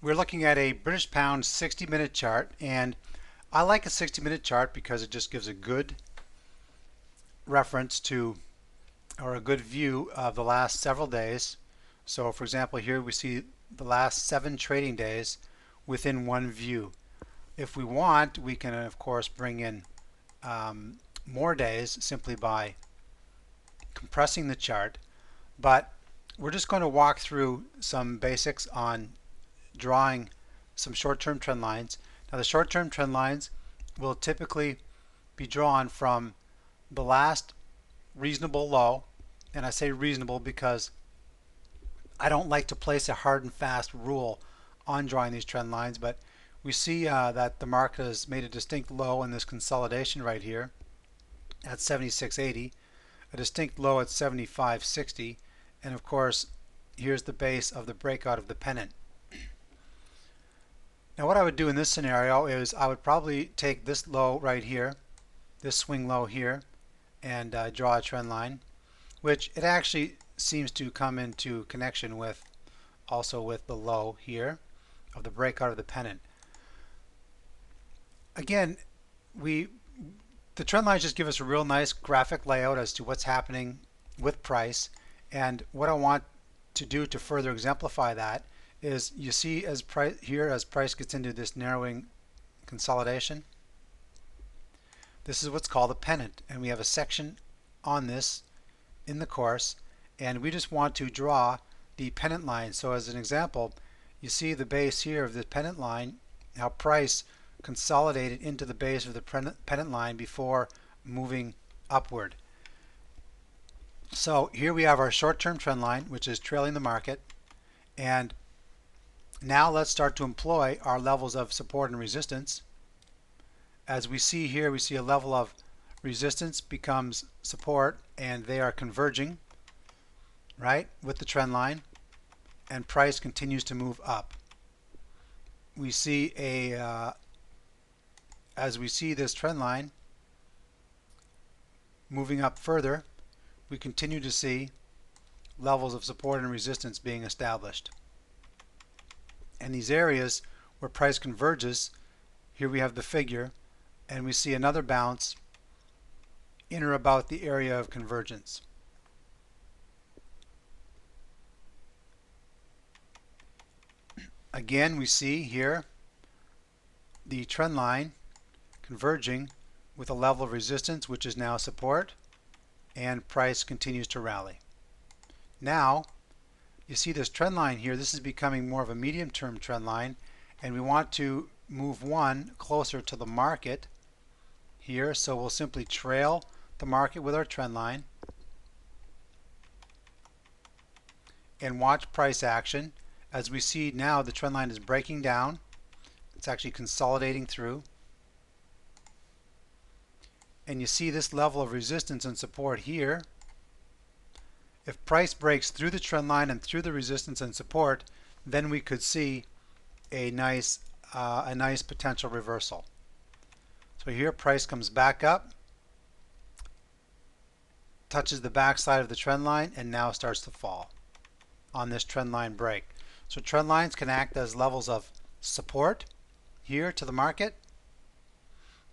We're looking at a British pound 60-minute chart, and I like a 60-minute chart because it just gives a good reference to, or a good view of the last several days. So for example, here we see the last 7 trading days within one view. If we want, we can of course bring in more days simply by compressing the chart, but we're just going to walk through some basics on drawing some short-term trend lines. Now the short-term trend lines will typically be drawn from the last reasonable low, and I say reasonable because I don't like to place a hard and fast rule on drawing these trend lines, but we see that the market has made a distinct low in this consolidation right here at 76.80, a distinct low at 75.60, and of course here's the base of the breakout of the pennant. Now what I would do in this scenario is I would probably take this low right here, this swing low here, and draw a trend line, which it actually seems to come into connection with also with the low here of the breakout of the pennant. Again, the trend lines just give us a real nice graphic layout as to what's happening with price, and what I want to do to further exemplify that is you see as price gets into this narrowing consolidation, this is what's called a pennant, and we have a section on this in the course, and we just want to draw the pennant line. So as an example, you see the base here of the pennant line, how price consolidated into the base of the pennant line before moving upward. So here we have our short-term trend line, which is trailing the market, and now let's start to employ our levels of support and resistance. As we see here, we see a level of resistance becomes support, and they are converging, right, with the trend line, and price continues to move up. We see as we see this trend line moving up further, we continue to see levels of support and resistance being established. And these areas where price converges, here we have the figure, and we see another bounce in or about the area of convergence. Again, we see here the trend line converging with a level of resistance, which is now support, and price continues to rally. Now you see this trend line here, this is becoming more of a medium-term trend line, and we want to move one closer to the market here, so we'll simply trail the market with our trend line and watch price action. As we see now, the trend line is breaking down, it's actually consolidating through, and you see this level of resistance and support here. If price breaks through the trend line and through the resistance and support, then we could see a nice potential reversal. So here price comes back up, touches the backside of the trend line, and now starts to fall on this trend line break. So trend lines can act as levels of support here to the market,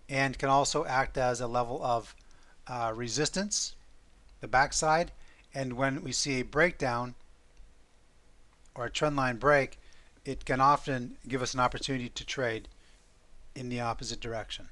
and can also act as a level of resistance, the backside. And when we see a breakdown or a trend line break, it can often give us an opportunity to trade in the opposite direction.